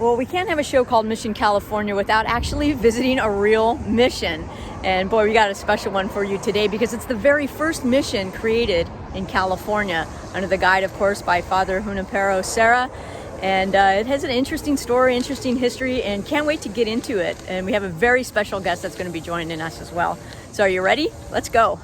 Well, we can't have a show called Mission California without actually visiting a real mission. And boy, we got a special one for you today because it's the very first mission created in California under the guide, of course, by Father Junipero Serra. And it has an interesting story, interesting history, and can't wait to get into it. And we have a very special guest that's going to be joining us as well. So are you ready? Let's go.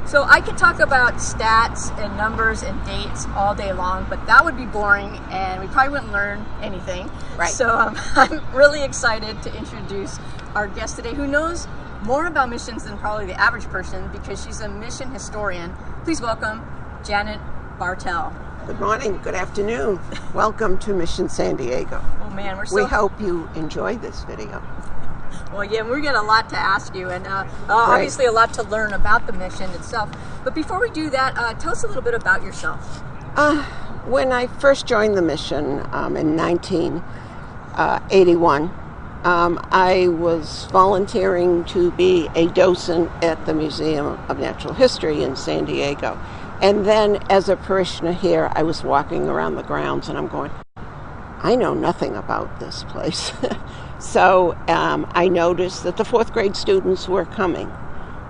So I could talk about stats and numbers and dates all day long, but that would be boring and we probably wouldn't learn anything. Right. So I'm really excited to introduce our guest today who knows more about missions than probably the average person because she's a mission historian. Please welcome Janet Bartel. Good morning, good afternoon. Welcome to Mission San Diego. Oh man, We hope you enjoy this video. Well, yeah, we got a lot to ask you, and obviously a lot to learn about the mission itself. But before we do that, tell us a little bit about yourself. When I first joined the mission in 1981, I was volunteering to be a dosen at the Museum of Natural History in San Diego. And then as a parishioner here, I was walking around the grounds and I'm going, I know nothing about this place. So I noticed that the fourth grade students were coming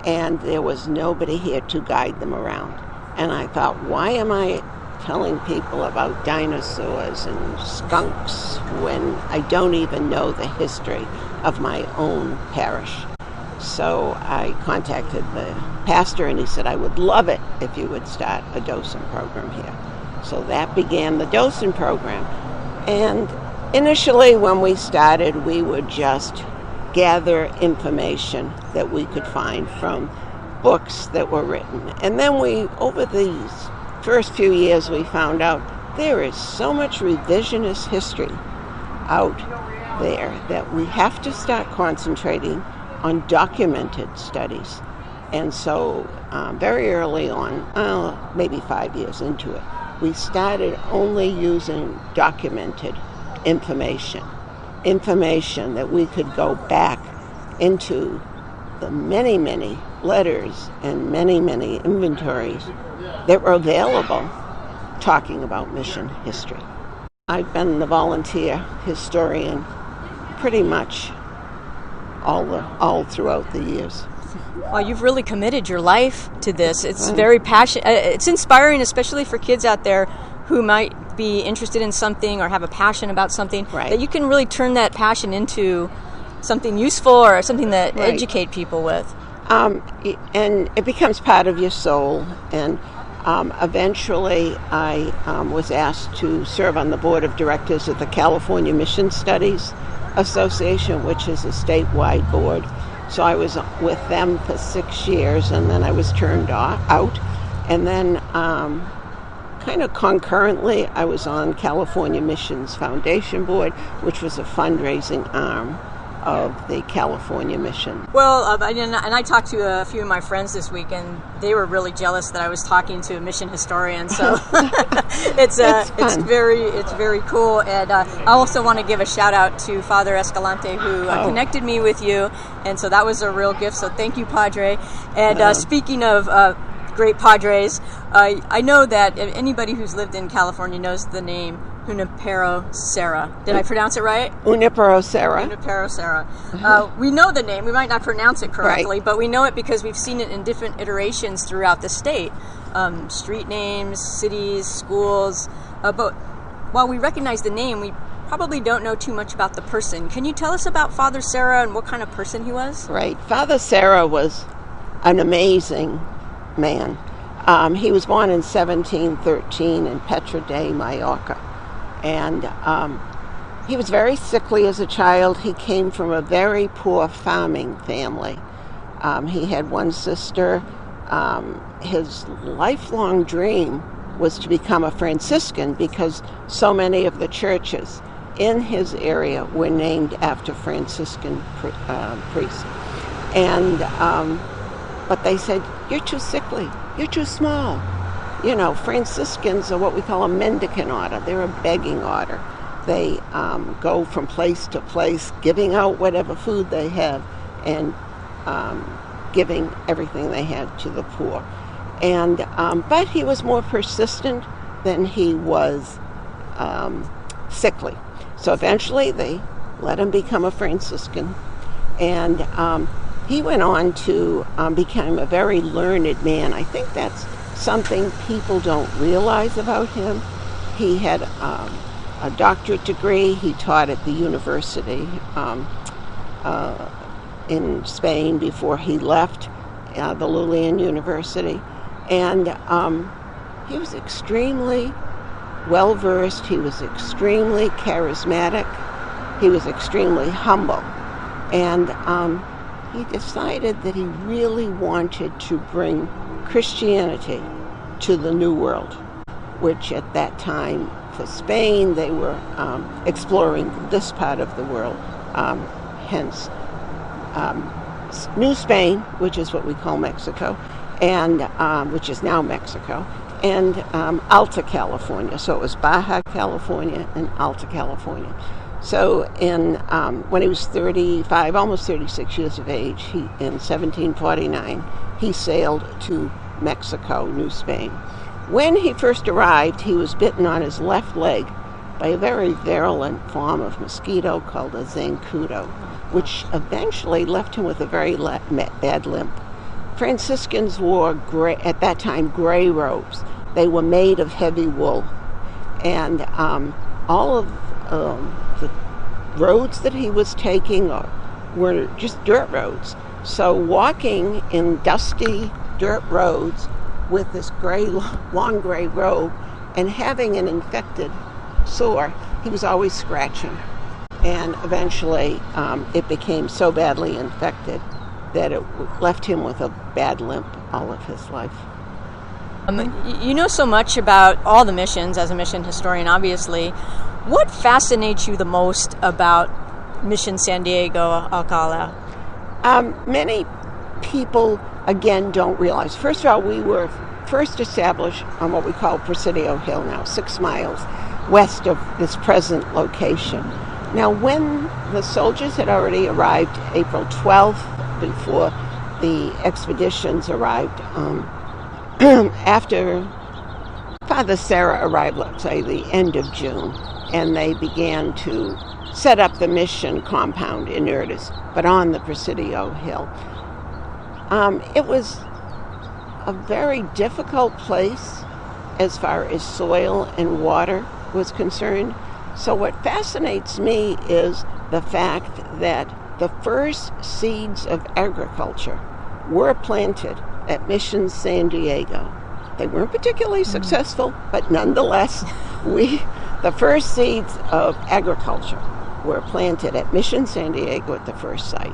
and there was nobody here to guide them around. And I thought, why am I telling people about dinosaurs and skunks when I don't even know the history of my own parish? So I contacted the pastor and he said, I would love it if you would start a docent program here. So that began the docent program. And initially, when we started, we would just gather information that we could find from books that were written. And then over these first few years, we found out there is so much revisionist history out there that we have to start concentrating on documented studies. And so very early on, maybe 5 years into it, we started only using documented information that we could go back into the many, many letters and many, many inventories that were available talking about mission history. I've been the volunteer historian pretty much all throughout the years. Well, you've really committed your life to this. It's very passionate. It's inspiring, especially for kids out there who might be interested in something or have a passion about something, right, that you can really turn that passion into something useful or something that educate people with. And it becomes part of your soul. And eventually I was asked to serve on the board of directors of the California Mission Studies Association, which is a statewide board. So I was with them for 6 years, and then I was turned out. And then kind of concurrently, I was on California Missions Foundation Board, which was a fundraising arm of the California Mission. Well, and I talked to a few of my friends this week, and they were really jealous that I was talking to a mission historian. So it's very cool. And I also want to give a shout out to Father Escalante, who connected me with you, and so that was a real gift. So thank you, Padre. And speaking of great padres, I know that anybody who's lived in California knows the name Junipero Serra. Did I pronounce it right? Junipero Serra. Junipero Serra. We know the name. We might not pronounce it correctly, but we know it because we've seen it in different iterations throughout the state. Street names, cities, schools. But while we recognize the name, we probably don't know too much about the person. Can you tell us about Father Serra and what kind of person he was? Right. Father Serra was an amazing man. He was born in 1713 in Petra de Mallorca. And he was very sickly as a child. He came from a very poor farming family. He had one sister. His lifelong dream was to become a Franciscan because so many of the churches in his area were named after Franciscan priests. And but they said, you're too sickly, you're too small. You know, Franciscans are what we call a mendicant order. They're a begging order. They go from place to place, giving out whatever food they have and giving everything they had to the poor. And but he was more persistent than he was sickly. So eventually they let him become a Franciscan, and he went on to become a very learned man. I think that's something people don't realize about him. He had a doctorate degree. He taught at the university in Spain before he left the Lulean University. And he was extremely well-versed. He was extremely charismatic. He was extremely humble. And he decided that he really wanted to bring Christianity to the New World, which at that time for Spain, they were exploring this part of the world, hence New Spain, which is what we call Mexico, and which is now Mexico, and Alta California. So it was Baja California and Alta California. So when he was 35, almost 36 years of age, in 1749, he sailed to Mexico, New Spain. When he first arrived, he was bitten on his left leg by a very virulent form of mosquito called a zancudo, which eventually left him with a very bad limp. Franciscans wore, at that time, gray robes. They were made of heavy wool. And all of the roads that he was taking were just dirt roads. So walking in dusty dirt roads with this long gray robe and having an infected sore, he was always scratching. And eventually it became so badly infected that it left him with a bad limp all of his life. You know so much about all the missions as a mission historian, obviously. What fascinates you the most about Mission San Diego Alcala? Many people, again, don't realize. First of all, we were first established on what we call Presidio Hill now, 6 miles west of this present location. Now, when the soldiers had already arrived April 12th, before the expeditions arrived, after Father Serra arrived, let's say, the end of June, and they began to set up the mission compound in earnest, but on the Presidio Hill. It was a very difficult place as far as soil and water was concerned. So what fascinates me is the fact that the first seeds of agriculture were planted at Mission San Diego. They weren't particularly successful, but nonetheless, the first seeds of agriculture were planted at Mission San Diego at the first site,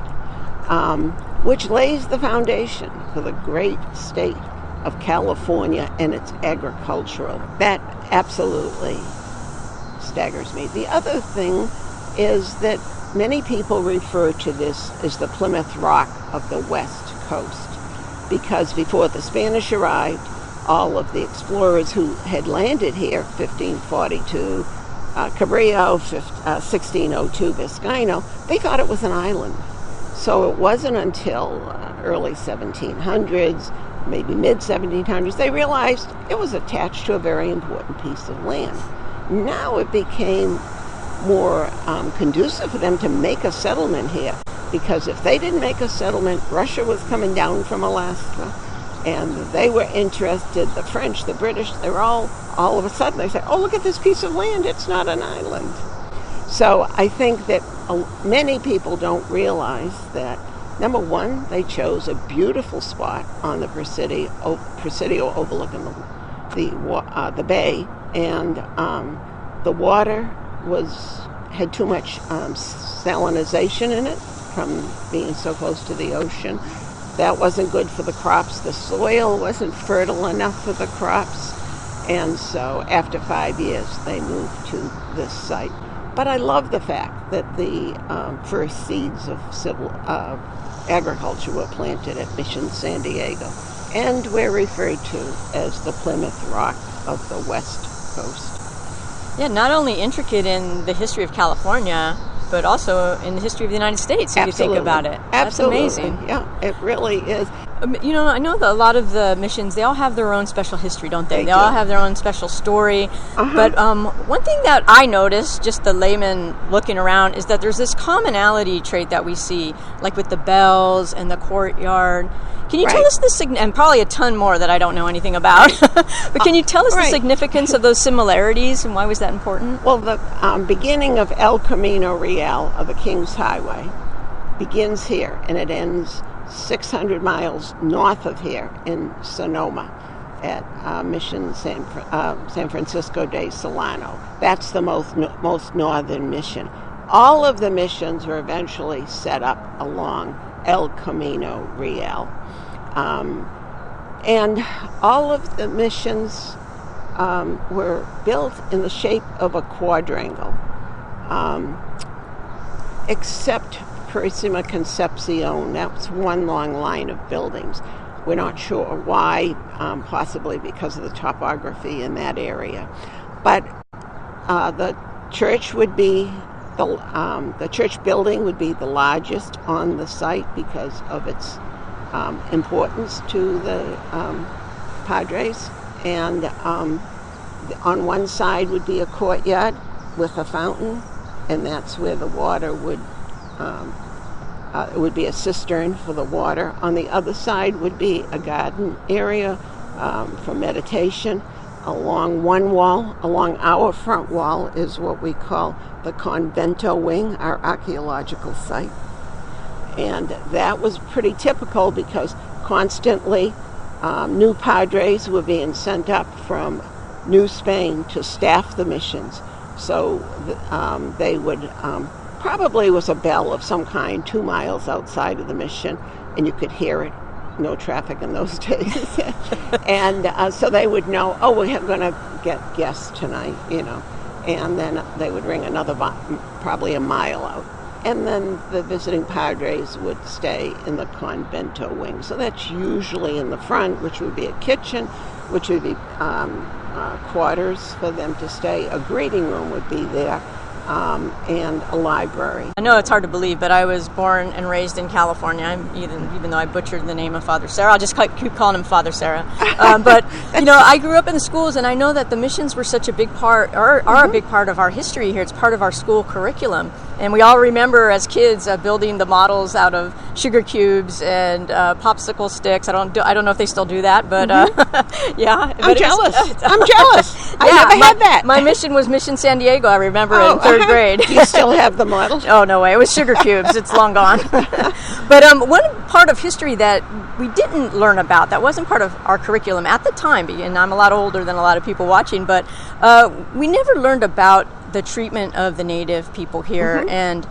which lays the foundation for the great state of California and its agricultural. That absolutely staggers me. The other thing is that many people refer to this as the Plymouth Rock of the West Coast, because before the Spanish arrived, all of the explorers who had landed here, 1542, Cabrillo, 1602, Vizcaino, they thought it was an island. So it wasn't until early 1700s, maybe mid-1700s, they realized it was attached to a very important piece of land. Now it became more conducive for them to make a settlement here, because if they didn't make a settlement, Russia was coming down from Alaska, and they were interested, the French, the British, they were all of a sudden, they said, oh, look at this piece of land, it's not an island. So I think that many people don't realize that, number one, they chose a beautiful spot on the Presidio overlooking the bay, and the water had too much salinization in it from being so close to the ocean. That wasn't good for the crops. The soil wasn't fertile enough for the crops. And so after 5 years, they moved to this site. But I love the fact that the first seeds of agriculture were planted at Mission San Diego. And we're referred to as the Plymouth Rock of the West Coast. Yeah, not only intricate in the history of California, but also in the history of the United States, if you think about it. Absolutely. That's amazing. Yeah, it really is. I know that a lot of the missions, they all have their own special history, don't they? They do. all have their own special story. But one thing that I noticed, just the layman looking around, is that there's this commonality trait that we see, like with the bells and the courtyard. Can you tell us and probably a ton more that I don't know anything about, but can you tell us the significance of those similarities and why was that important? Well, the beginning of El Camino Real, of the King's Highway, begins here and it ends 600 miles north of here in Sonoma at Mission San Francisco de Solano. That's the most northern mission. All of the missions were eventually set up along El Camino Real. And all of the missions were built in the shape of a quadrangle, except Purísima Concepción. That was one long line of buildings. We're not sure why, possibly because of the topography in that area. But the church would be the church building would be the largest on the site because of its importance to the Padres. And on one side would be a courtyard with a fountain, and that's where the water would it would be a cistern for the water. On the other side would be a garden area for meditation. Along one wall, along our front wall, is what we call the Convento Wing, our archaeological site. And that was pretty typical because constantly new padres were being sent up from New Spain to staff the missions. So they would probably was a bell of some kind 2 miles outside of the mission, and you could hear it. No traffic in those days. And so they would know, we're going to get guests tonight, And then they would ring another, probably a mile out. And then the visiting padres would stay in the Convento Wing. So that's usually in the front, which would be a kitchen, which would be quarters for them to stay. A greeting room would be there. And a library. I know it's hard to believe, but I was born and raised in California. Even though I butchered the name of Father Serra, I'll just keep calling him Father Serra. But I grew up in the schools, and I know that the missions were such a big part, or are a big part of our history here. It's part of our school curriculum, and we all remember as kids building the models out of sugar cubes and popsicle sticks. I don't know if they still do that, but yeah. I'm jealous. I never had that. My mission was Mission San Diego. I remember in third grade. Do you still have the model? Oh, no way. It was sugar cubes. It's long gone. But one part of history that we didn't learn about, that wasn't part of our curriculum at the time, and I'm a lot older than a lot of people watching, but we never learned about the treatment of the native people here, and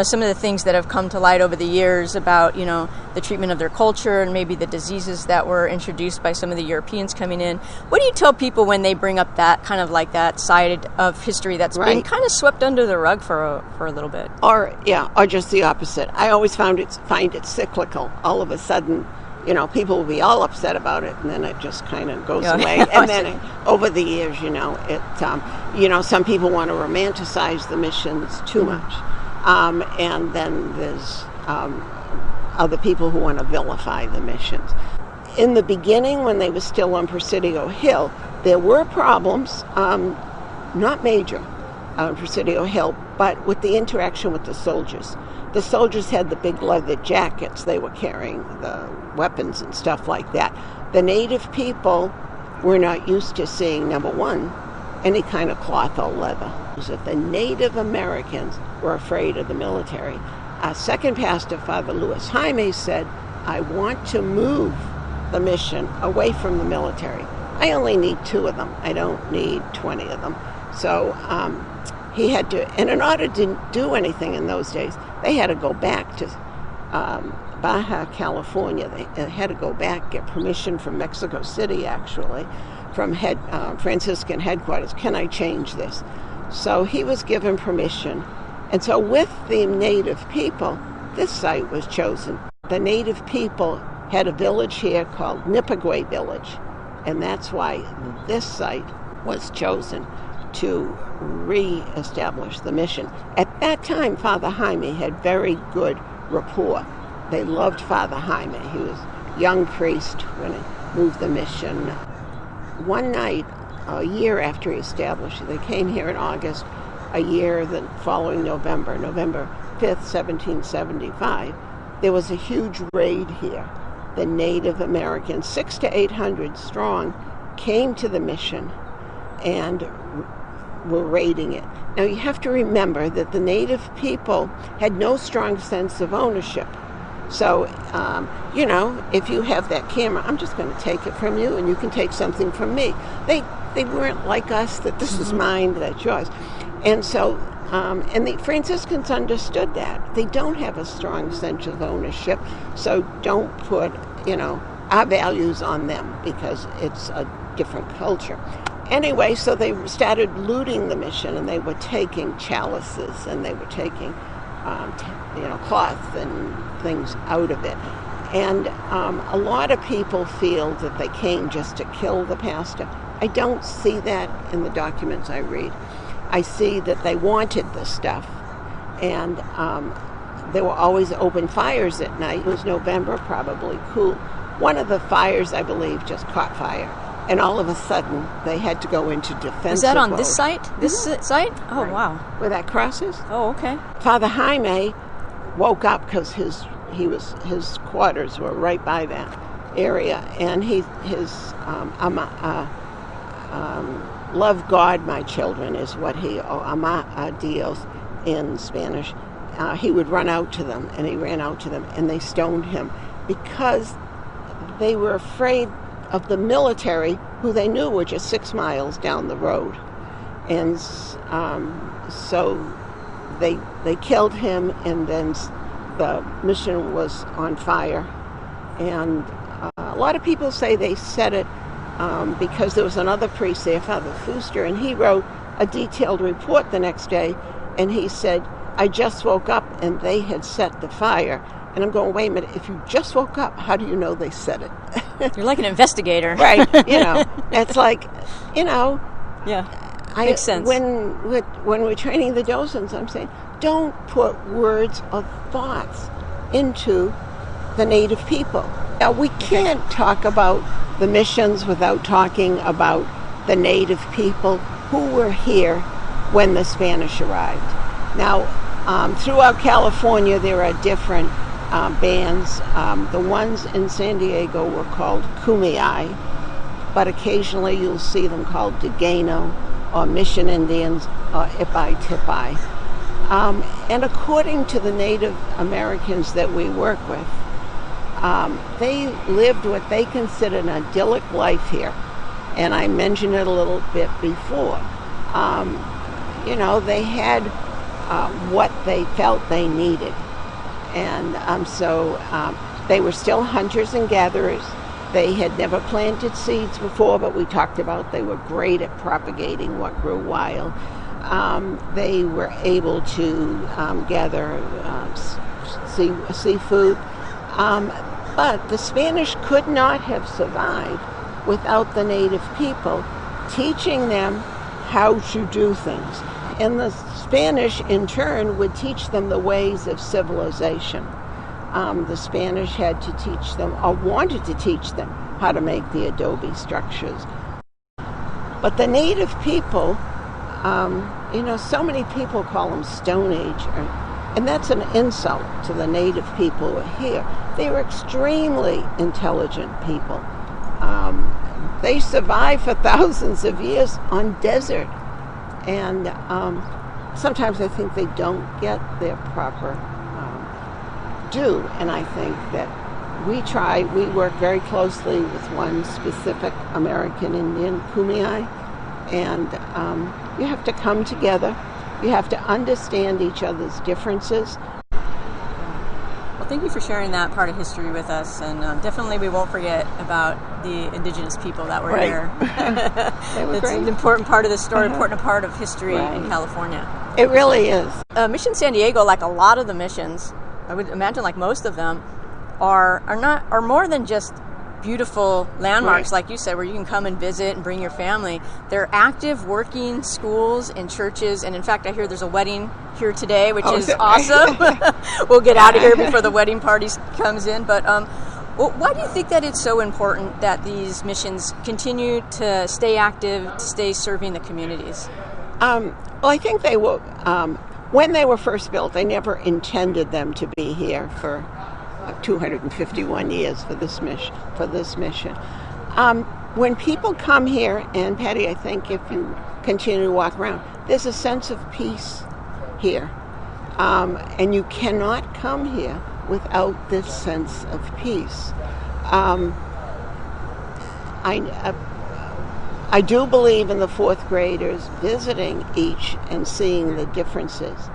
some of the things that have come to light over the years about the treatment of their culture and maybe the diseases that were introduced by some of the Europeans coming in. What do you tell people when they bring up that kind of like that side of history that's been kind of swept under the rug for a little bit? Or just the opposite. I always find it cyclical. All of a sudden, people will be all upset about it, and then it just kind of goes away. And then over the years, some people want to romanticize the missions too much. And then there's other people who want to vilify the missions. In the beginning, when they were still on Presidio Hill, there were problems, not major on Presidio Hill, but with the interaction with the soldiers. The soldiers had the big leather jackets. They were carrying the weapons and stuff like that. The native people were not used to seeing, number one, any kind of cloth or leather. The Native Americans were afraid of the military. Our second pastor, Father Luis Jaime, said, I want to move the mission away from the military. I only need 2 of them. I don't need 20 of them. So he had to, and in order to do anything in those days, they had to go back to Baja California. They had to go back, get permission from Mexico City, actually, from Franciscan headquarters. Can I change this? So he was given permission. And so with the native people, this site was chosen. The native people had a village here called Nipaguay Village. And that's why this site was chosen to re-establish the mission. At that time, Father Jaime had very good rapport. They loved Father Jaime. He was young priest when he moved the mission. One night, a year after he established it, they came here in August, a year the following November 5th, 1775, there was a huge raid here. The Native Americans, 600 to 800 strong, came to the mission and were raiding it. Now you have to remember that the native people had no strong sense of ownership. So, if you have that camera, I'm just going to take it from you and you can take something from me. They weren't like us, that this is mine, that's yours. And so, and the Franciscans understood that. They don't have a strong sense of ownership, so don't put, our values on them because it's a different culture. Anyway, so they started looting the mission, and they were taking chalices, and they were taking, cloth and things out of it. And a lot of people feel that they came just to kill the pastor. I don't see that in the documents I read. I see that they wanted the stuff, and there were always open fires at night. It was November, probably cool. One of the fires, I believe, just caught fire, and all of a sudden they had to go into defensive Is that on mode. this site? This site? Oh, Right. wow. Where that cross is? Oh, okay. Father Jaime woke up because his quarters were right by that area, and his love God, my children, is what he, ama a Dios in Spanish. He would run out to them, and he ran out to them, and they stoned him because they were afraid of the military, who they knew were just 6 miles down the road. And so they killed him, and then the mission was on fire. And a lot of people say they set it because there was another priest there, Father Fuster, and he wrote a detailed report the next day, and he said, I just woke up and they had set the fire. And I'm going, wait a minute, if you just woke up, how do you know they set it? You're like an investigator. Right, it's like, Yeah, makes sense. When we're training the dosens, I'm saying, don't put words or thoughts into the native people. Now, we can't talk about the missions without talking about the native people who were here when the Spanish arrived. Now, throughout California, there are different bands. The ones in San Diego were called Kumeyaay, but occasionally you'll see them called Degano or Mission Indians or Ipai Tipai. And according to the Native Americans that we work with, they lived what they considered an idyllic life here. And I mentioned it a little bit before. They had what they felt they needed. And so they were still hunters and gatherers. They had never planted seeds before, but we talked about they were great at propagating what grew wild. They were able to gather seafood. But the Spanish could not have survived without the native people teaching them how to do things. And the Spanish, in turn, would teach them the ways of civilization. The Spanish had to teach them, or wanted to teach them, how to make the adobe structures. But the native people, so many people call them Stone Age, and that's an insult to the native people who are here. They were extremely intelligent people. They survived for thousands of years on desert. And sometimes I think they don't get their proper due. And I think that we work very closely with one specific American Indian, Kumeyaay, and you have to come together. You have to understand each other's differences. Well, thank you for sharing that part of history with us, and definitely we won't forget about the indigenous people that were here. They were It's great. an important part of the story, important part of history Right. in California. It really is. Mission San Diego, like a lot of the missions, I would imagine like most of them, are more than just beautiful landmarks, Right. like you said, where you can come and visit and bring your family. They're active working schools and churches, and in fact, I hear there's a wedding here today, which is is it? awesome. We'll get out of here before the wedding party comes in, but Well, why do you think that it's so important that these missions continue to stay active, to stay serving the communities? Well, I think they were, when they were first built, they never intended them to be here for 251 years for this mission. When people come here, and Patty, I think if you continue to walk around, there's a sense of peace here. And you cannot come here without this sense of peace. I do believe in the fourth graders visiting each and seeing the differences.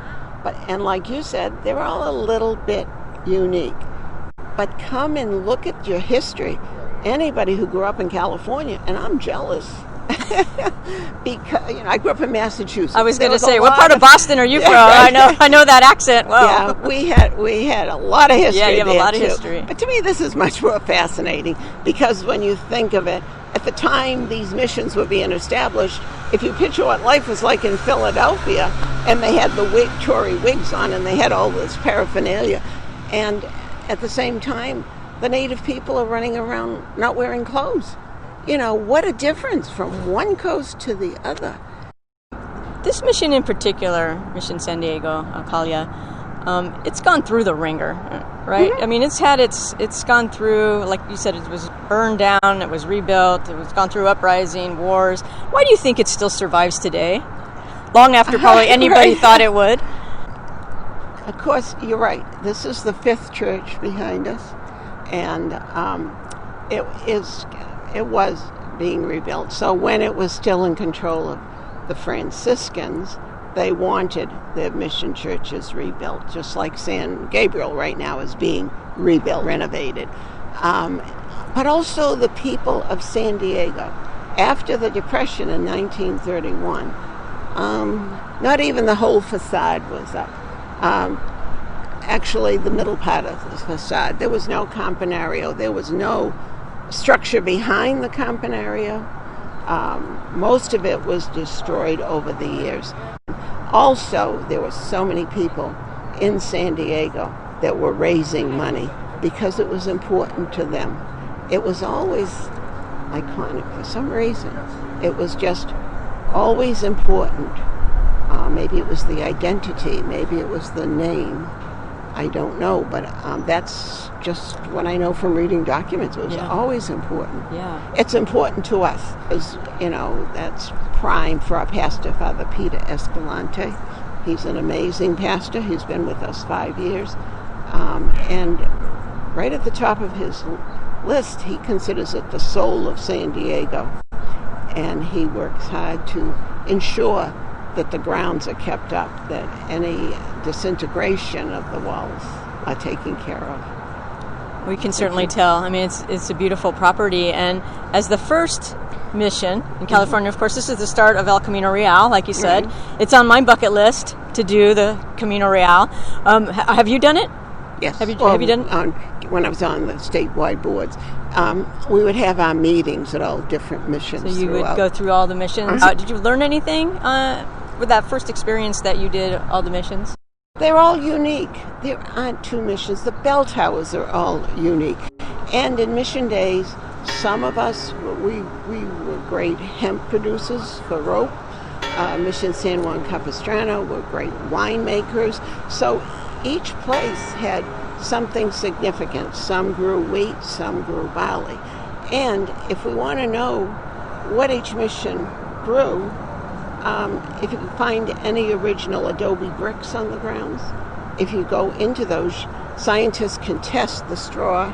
And like you said, they're all a little bit unique. But come and look at your history. Anybody who grew up in California, and I'm jealous, because I grew up in Massachusetts. I was going to say, what part of Boston are you from? I know that accent. Wow. Yeah, we had a lot of history. Yeah, you have there a lot of too. history. But to me, this is much more fascinating because when you think of it, at the time these missions were being established, if you picture what life was like in Philadelphia, and they had the Tory wigs on, and they had all this paraphernalia, and at the same time, the native people are running around not wearing clothes. What a difference from one coast to the other. This mission in particular, Mission San Diego, Alcala, it's gone through the ringer, right? Mm-hmm. I mean, it's gone through, like you said, it was burned down, it was rebuilt, it was gone through uprising, wars. Why do you think it still survives today? Long after probably anybody thought it would. Of course, you're right. This is the fifth church behind us, and it was being rebuilt. So when it was still in control of the Franciscans, they wanted their mission churches rebuilt, just like San Gabriel right now is being rebuilt, renovated. But also the people of San Diego. After the Depression in 1931, not even the whole facade was up. Actually, the middle part of the facade. There was no campanario. There was no structure behind the campanario. Most of it was destroyed over the years. Also, there were so many people in San Diego that were raising money because it was important to them. It was always iconic for some reason. It was just always important. Maybe it was the identity, maybe it was the name. I don't know, but that's just what I know from reading documents. It was always important. Yeah. It's important to us, because, that's prime for our pastor, Father Peter Escalante. He's an amazing pastor. He's been with us 5 years. And right at the top of his list, he considers it the soul of San Diego. And he works hard to ensure that the grounds are kept up, that any disintegration of the walls are taken care of. We can certainly tell. I mean, it's a beautiful property, and as the first mission in California, of course, this is the start of El Camino Real, like you said. Right. It's on my bucket list to do the Camino Real. Have you done it? Yes. Have you done it? When I was on the statewide boards, we would have our meetings at all different missions. So you would go through all the missions. Did you learn anything with that first experience that you did all the missions? They're all unique. There aren't two missions. The bell towers are all unique. And in mission days, some of us, we were great hemp producers for rope. Mission San Juan Capistrano were great winemakers. So each place had something significant. Some grew wheat, some grew barley. And if we want to know what each mission grew, if you can find any original adobe bricks on the grounds, if you go into those, scientists can test the straw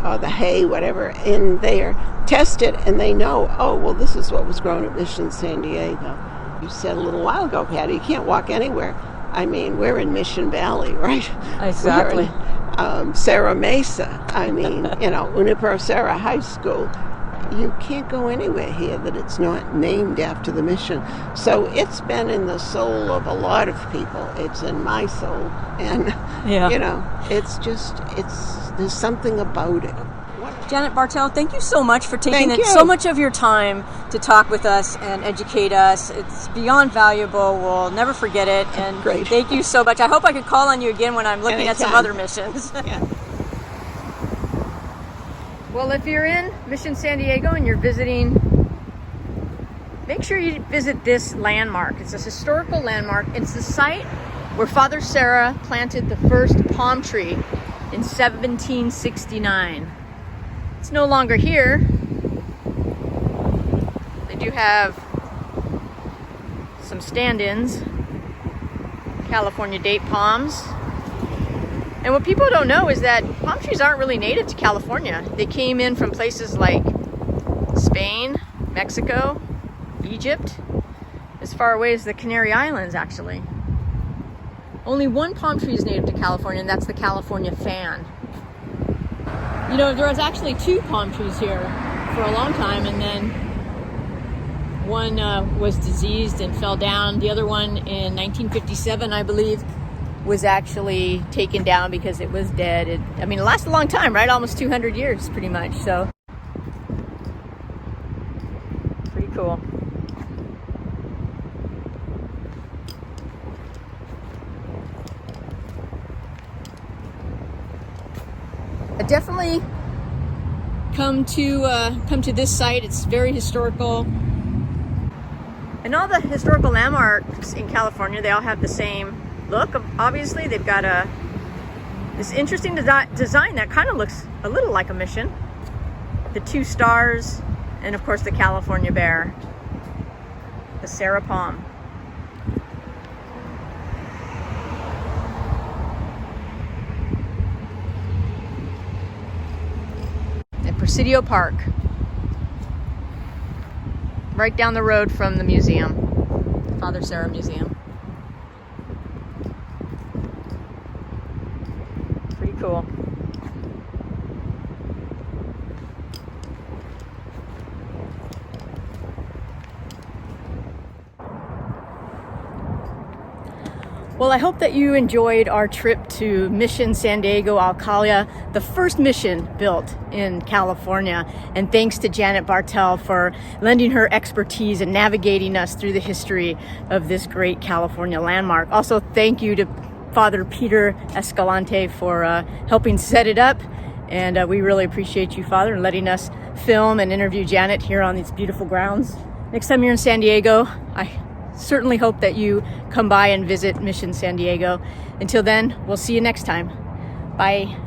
or the hay, whatever, in there, test it, and they know, oh, well, this is what was grown at Mission San Diego. You said a little while ago, Patty, you can't walk anywhere. I mean, we're in Mission Valley, right? Exactly. We're in Serra Mesa. I mean, Junipero Serra High School. You can't go anywhere here that it's not named after the mission. So it's been in the soul of a lot of people. It's in my soul. And, there's something about it. Janet Bartel, thank you so much for taking so much of your time to talk with us and educate us. It's beyond valuable. We'll never forget it. And Great. Thank you so much. I hope I could call on you again when I'm looking Anytime. at some other missions. Yeah. Well, if you're in Mission San Diego and you're visiting, make sure you visit this landmark. It's a historical landmark. It's the site where Father Serra planted the first palm tree in 1769. It's no longer here. They do have some stand-ins, California date palms. And what people don't know is that palm trees aren't really native to California. They came in from places like Spain, Mexico, Egypt, as far away as the Canary Islands, actually. Only one palm tree is native to California, and that's the California fan. You know, there was actually two palm trees here for a long time, and then one was diseased and fell down. The other one in 1957, I believe, was actually taken down because it was dead. It lasted a long time, right? Almost 200 years, pretty much. So, pretty cool. Definitely come to this site. It's very historical. And all the historical landmarks in California, they all have the same look. Obviously, they've got this interesting design that kind of looks a little like a mission. The two stars, and of course the California bear, the Serra palm. And Presidio Park, right down the road from the museum, the Father Serra Museum. Pretty cool. Well, I hope that you enjoyed our trip to Mission San Diego Alcala, the first mission built in California. And thanks to Janet Bartel for lending her expertise and navigating us through the history of this great California landmark. Also, thank you to Father Peter Escalante for helping set it up. And we really appreciate you, Father, and letting us film and interview Janet here on these beautiful grounds. Next time you're in San Diego, I certainly hope that you come by and visit Mission San Diego. Until then, we'll see you next time. Bye.